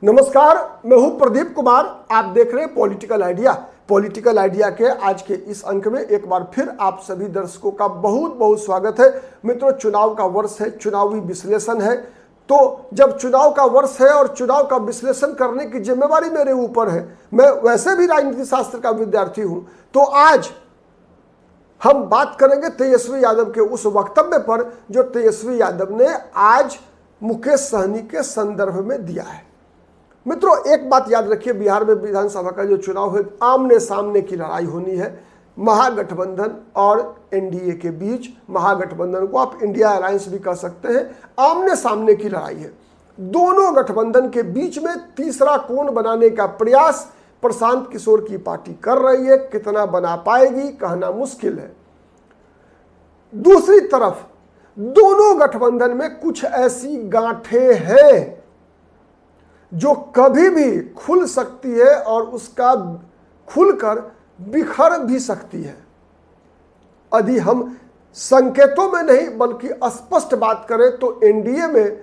नमस्कार, मैं हूं प्रदीप कुमार। आप देख रहे हैं पॉलिटिकल आइडिया। पॉलिटिकल आइडिया के आज के इस अंक में एक बार फिर आप सभी दर्शकों का बहुत बहुत स्वागत है। मित्रों, चुनाव का वर्ष है, चुनावी विश्लेषण है। तो जब चुनाव का वर्ष है और चुनाव का विश्लेषण करने की जिम्मेवारी मेरे ऊपर है, मैं वैसे भी राजनीति शास्त्र का विद्यार्थी हूं, तो आज हम बात करेंगे तेजस्वी यादव के उस वक्तव्य पर जो तेजस्वी यादव ने आज मुकेश सहनी के संदर्भ में दिया है। मित्रों, एक बात याद रखिए, बिहार में विधानसभा का जो चुनाव है, आमने सामने की लड़ाई होनी है महागठबंधन और एनडीए के बीच। महागठबंधन को आप इंडिया अलायंस भी कह सकते हैं। आमने सामने की लड़ाई है। दोनों गठबंधन के बीच में तीसरा कोण बनाने का प्रयास प्रशांत किशोर की पार्टी कर रही है। कितना बना पाएगी कहना मुश्किल है। दूसरी तरफ दोनों गठबंधन में कुछ ऐसी गांठें हैं जो कभी भी खुल सकती है और उसका खुलकर बिखर भी सकती है। यदि हम संकेतों में नहीं बल्कि स्पष्ट बात करें तो एनडीए में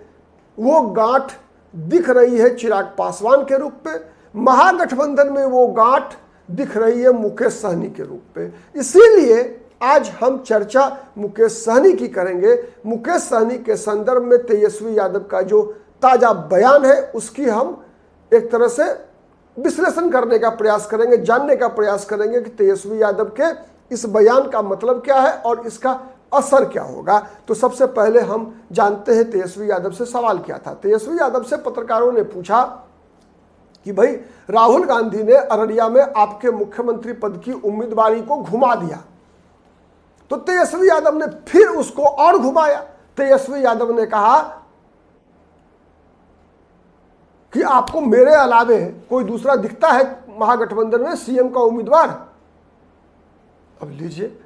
वो गांठ दिख रही है चिराग पासवान के रूप में, महागठबंधन में वो गांठ दिख रही है मुकेश सहनी के रूप में। इसीलिए आज हम चर्चा मुकेश सहनी की करेंगे। मुकेश सहनी के संदर्भ में तेजस्वी यादव का जो ताजा बयान है उसकी हम एक तरह से विश्लेषण करने का प्रयास करेंगे, जानने का प्रयास करेंगे कि तेजस्वी यादव के इस बयान का मतलब क्या है और इसका असर क्या होगा। तो सबसे पहले हम जानते हैं तेजस्वी यादव से सवाल क्या था। तेजस्वी यादव से पत्रकारों ने पूछा कि भाई, राहुल गांधी ने अररिया में आपके मुख्यमंत्री पद की उम्मीदवारी को घुमा दिया। तो तेजस्वी यादव ने फिर उसको और घुमाया। तेजस्वी यादव ने कहा कि आपको मेरे अलावे कोई दूसरा दिखता है महागठबंधन में सीएम का उम्मीदवार। अब लीजिए,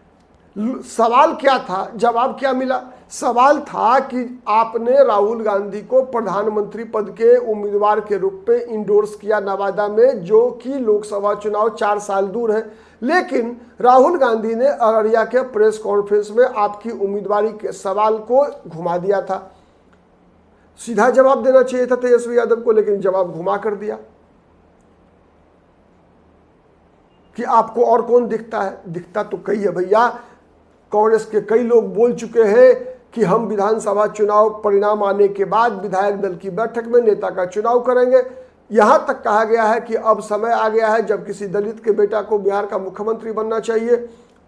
सवाल क्या था, जवाब क्या मिला। सवाल था कि आपने राहुल गांधी को प्रधानमंत्री पद के उम्मीदवार के रूप में इंडोर्स किया नवादा में, जो कि लोकसभा चुनाव 4 साल दूर है। लेकिन राहुल गांधी ने अररिया के प्रेस कॉन्फ्रेंस में आपकी उम्मीदवारी के सवाल को घुमा दिया था। सीधा जवाब देना चाहिए था तेजस्वी यादव को, लेकिन जवाब घुमा कर दिया कि आपको और कौन दिखता है। दिखता तो कई है भैया। कांग्रेस के कई लोग बोल चुके हैं कि हम विधानसभा चुनाव परिणाम आने के बाद विधायक दल की बैठक में नेता का चुनाव करेंगे। यहां तक कहा गया है कि अब समय आ गया है जब किसी दलित के बेटा को बिहार का मुख्यमंत्री बनना चाहिए।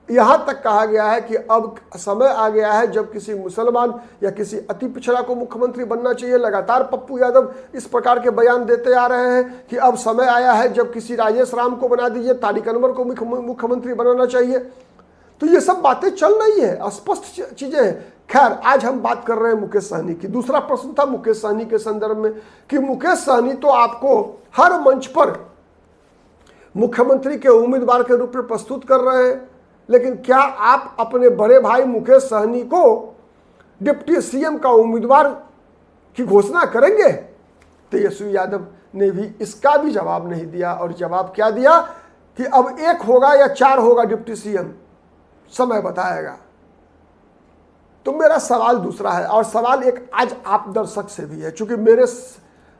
यहां तक कहा गया है कि अब समय आ गया है जब किसी मुसलमान या किसी अति पिछड़ा को मुख्यमंत्री बनना चाहिए। लगातार पप्पू यादव इस प्रकार के बयान देते आ रहे हैं कि अब समय आया है जब किसी राजेश राम को बना दीजिए, तारिक अनवर को मुख्यमंत्री बनाना चाहिए। तो ये सब बातें चल रही है, स्पष्ट चीजें हैं। खैर, आज हम बात कर रहे हैं मुकेश सहनी की। दूसरा प्रश्न था मुकेश सहनी के संदर्भ में कि मुकेश सहनी तो आपको हर मंच पर मुख्यमंत्री के उम्मीदवार के रूप में प्रस्तुत कर रहे हैं, लेकिन क्या आप अपने बड़े भाई मुकेश सहनी को डिप्टी सीएम का उम्मीदवार की घोषणा करेंगे? तेजस्वी यादव ने भी इसका भी जवाब नहीं दिया। और जवाब क्या दिया कि अब 1 होगा या 4 होगा डिप्टी सीएम, समय बताएगा। तो मेरा सवाल दूसरा है, और सवाल एक आज आप दर्शक से भी है। चूंकि मेरे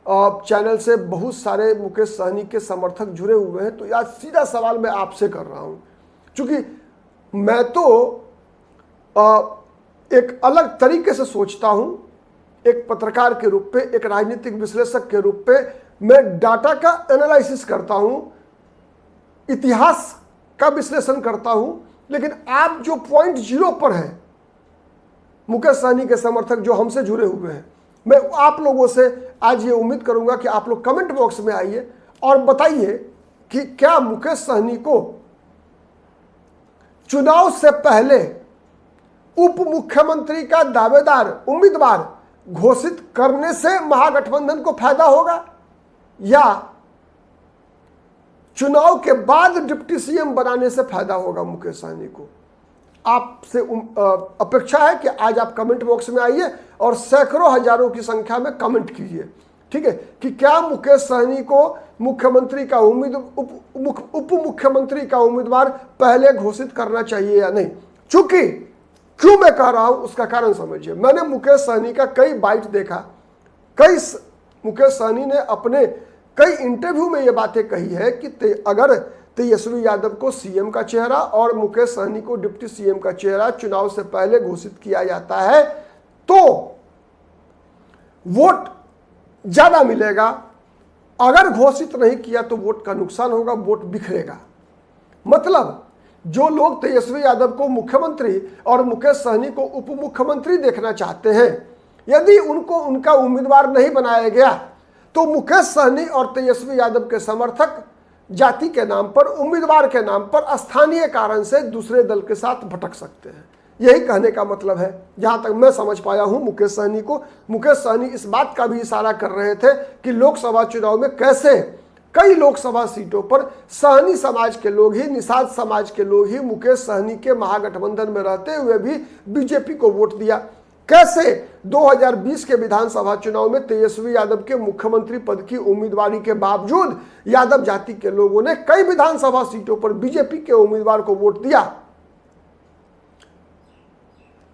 चैनल से बहुत सारे मुकेश सहनी के समर्थक जुड़े हुए हैं, तो आज सीधा सवाल मैं आपसे कर रहा हूं। चूंकि मैं तो एक अलग तरीके से सोचता हूं, एक पत्रकार के रूप में, एक राजनीतिक विश्लेषक के रूप में मैं डाटा का एनालिसिस करता हूं, इतिहास का विश्लेषण करता हूं। लेकिन आप जो पॉइंट 0 पर हैं, मुकेश सहनी के समर्थक जो हमसे जुड़े हुए हैं, मैं आप लोगों से आज ये उम्मीद करूंगा कि आप लोग कमेंट बॉक्स में आइए और बताइए कि क्या मुकेश सहनी को चुनाव से पहले उप मुख्यमंत्री का दावेदार उम्मीदवार घोषित करने से महागठबंधन को फायदा होगा, या चुनाव के बाद डिप्टी सीएम बनाने से फायदा होगा मुकेश सहनी को। आपसे अपेक्षा है कि आज आप कमेंट बॉक्स में आइए और सैकड़ों हजारों की संख्या में कमेंट कीजिए, ठीक है, कि क्या मुकेश सहनी को मुख्यमंत्री का उप मुख्यमंत्री का उम्मीदवार पहले घोषित करना चाहिए या नहीं। चूंकि क्यों मैं कह रहा हूं उसका कारण समझिए। मैंने मुकेश सहनी का कई बाइट देखा, मुकेश सहनी ने अपने कई इंटरव्यू में ये बातें कही है कि अगर तेजस्वी यादव को सीएम का चेहरा और मुकेश सहनी को डिप्टी सीएम का चेहरा चुनाव से पहले घोषित किया जाता है तो वोट ज्यादा मिलेगा, अगर घोषित नहीं किया तो वोट का नुकसान होगा, वोट बिखरेगा। मतलब जो लोग तेजस्वी यादव को मुख्यमंत्री और मुकेश सहनी को उप मुख्यमंत्री देखना चाहते हैं, यदि उनको उनका उम्मीदवार नहीं बनाया गया तो मुकेश सहनी और तेजस्वी यादव के समर्थक जाति के नाम पर, उम्मीदवार के नाम पर स्थानीय कारण से दूसरे दल के साथ भटक सकते हैं। यही कहने का मतलब है, जहां तक मैं समझ पाया हूं मुकेश सहनी को। मुकेश सहनी इस बात का भी इशारा कर रहे थे कि लोकसभा चुनाव में कैसे कई लोकसभा सीटों पर सहनी समाज के लोग ही, निषाद समाज के लोग ही मुकेश सहनी के महागठबंधन में रहते हुए भी बीजेपी को वोट दिया। कैसे 2020 के विधानसभा चुनाव में तेजस्वी यादव के मुख्यमंत्री पद की उम्मीदवारी के बावजूद यादव जाति के लोगों ने कई विधानसभा सीटों पर बीजेपी के उम्मीदवार को वोट दिया।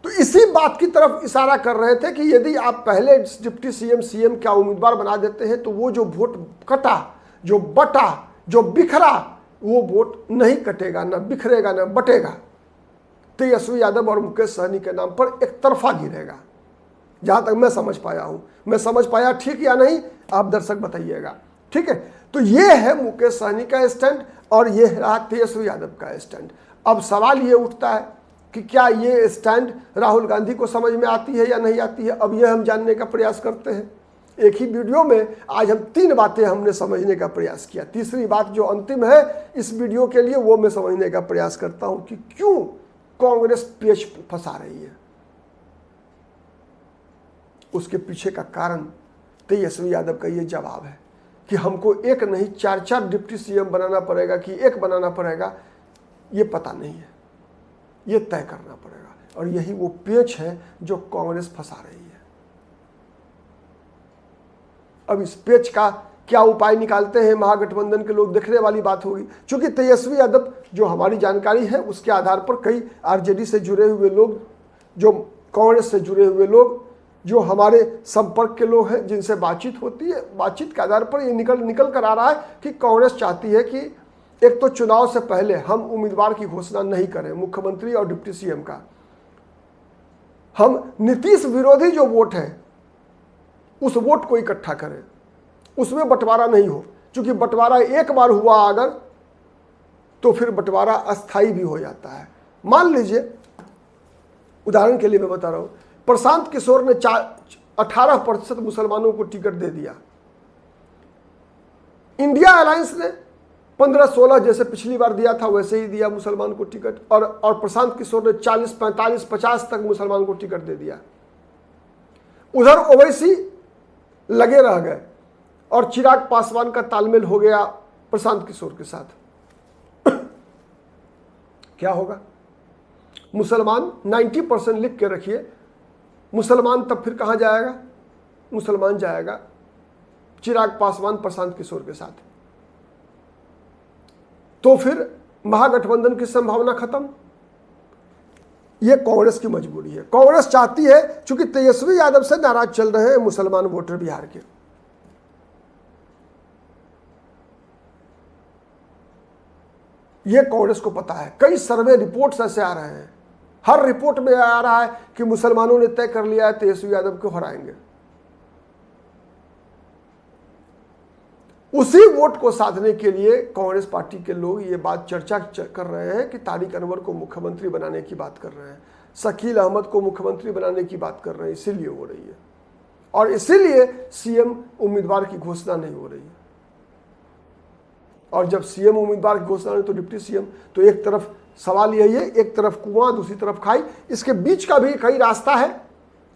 तो इसी बात की तरफ इशारा कर रहे थे कि यदि आप पहले डिप्टी सीएम का उम्मीदवार बना देते हैं तो वो जो वोट कटा, जो बटा, जो बिखरा, वो वोट नहीं कटेगा, ना बिखरेगा, ना बटेगा। तेजस्वी यादव और मुकेश सहनी के नाम पर एक तरफा गिरेगा, जहां तक मैं समझ पाया हूं। मैं समझ पाया ठीक या नहीं, आप दर्शक बताइएगा। ठीक है, तो ये है मुकेश सहनी का स्टैंड और ये रहा तेजस्वी यादव का स्टैंड। अब सवाल ये उठता है कि क्या ये स्टैंड राहुल गांधी को समझ में आती है या नहीं आती है। अब ये हम जानने का प्रयास करते हैं। एक ही वीडियो में आज हम 3 बातें हमने समझने का प्रयास किया। तीसरी बात जो अंतिम है इस वीडियो के लिए, वो मैं समझने का प्रयास करता हूं कि क्यों कांग्रेस पेच फंसा रही है। उसके पीछे का कारण तेजस्वी यादव का ये जवाब है कि हमको एक नहीं 4-4 डिप्टी सीएम बनाना पड़ेगा कि एक बनाना पड़ेगा, ये पता नहीं है, ये तय करना पड़ेगा। और यही वो पेच है जो कांग्रेस फंसा रही है। अब इस पेच का क्या उपाय निकालते हैं महागठबंधन के लोग, देखने वाली बात होगी। क्योंकि तेजस्वी यादव, जो हमारी जानकारी है उसके आधार पर, कई आरजेडी से जुड़े हुए लोग, जो कांग्रेस से जुड़े हुए लोग, जो हमारे संपर्क के लोग हैं जिनसे बातचीत होती है, बातचीत के आधार पर ये निकल कर आ रहा है कि कांग्रेस चाहती है कि एक तो चुनाव से पहले हम उम्मीदवार की घोषणा नहीं करें, मुख्यमंत्री और डिप्टी सीएम का। हम नीतीश विरोधी जो वोट है उस वोट को इकट्ठा करें, उसमें बंटवारा नहीं हो। क्योंकि बंटवारा एक बार हुआ अगर, तो फिर बंटवारा अस्थायी भी हो जाता है। मान लीजिए, उदाहरण के लिए मैं बता रहा हूं, प्रशांत किशोर ने 18% मुसलमानों को टिकट दे दिया। इंडिया अलायंस ने 15-16 जैसे पिछली बार दिया था वैसे ही दिया मुसलमान को टिकट, और प्रशांत किशोर ने 40, 45, 50 तक मुसलमान को टिकट दे दिया। उधर ओवैसी लगे रह गए और चिराग पासवान का तालमेल हो गया प्रशांत किशोर के साथ। क्या होगा? मुसलमान 90% लिख के रखिए, मुसलमान तब फिर कहां जाएगा? मुसलमान जाएगा चिराग पासवान प्रशांत किशोर के साथ। तो फिर महागठबंधन की संभावना खत्म। यह कांग्रेस की मजबूरी है। कांग्रेस चाहती है, चूंकि तेजस्वी यादव से नाराज चल रहे हैं मुसलमान वोटर बिहार के, यह कांग्रेस को पता है। कई सर्वे रिपोर्ट्स ऐसे आ रहे हैं, हर रिपोर्ट में आ रहा है कि मुसलमानों ने तय कर लिया है तेजस्वी यादव को हराएंगे। उसी वोट को साधने के लिए कांग्रेस पार्टी के लोग ये बात चर्चा कर रहे हैं कि तारिक अनवर को मुख्यमंत्री बनाने की बात कर रहे हैं, शकील अहमद को मुख्यमंत्री बनाने की बात कर रहे हैं। इसीलिए हो रही है, और इसीलिए सीएम उम्मीदवार की घोषणा नहीं हो रही है। और जब सीएम उम्मीदवार की घोषणा नहीं तो डिप्टी सीएम, तो एक तरफ सवाल यही है, एक तरफ कुआं दूसरी तरफ खाई, इसके बीच का भी कई रास्ता है।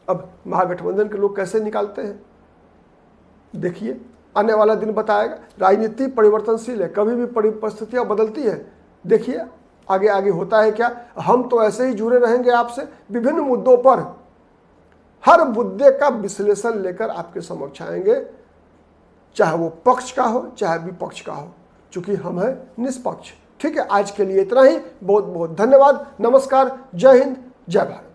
अब महागठबंधन के लोग कैसे निकालते हैं देखिए, आने वाला दिन बताएगा। राजनीति परिवर्तनशील है, कभी भी परिस्थितियां बदलती है। देखिए आगे आगे होता है क्या। हम तो ऐसे ही जुड़े रहेंगे आपसे विभिन्न मुद्दों पर, हर मुद्दे का विश्लेषण लेकर आपके समक्ष आएंगे, चाहे वो पक्ष का हो चाहे विपक्ष का हो, चूंकि हम हैं निष्पक्ष। ठीक है, आज के लिए इतना ही। बहुत बहुत धन्यवाद। नमस्कार, जय हिंद, जय भारत।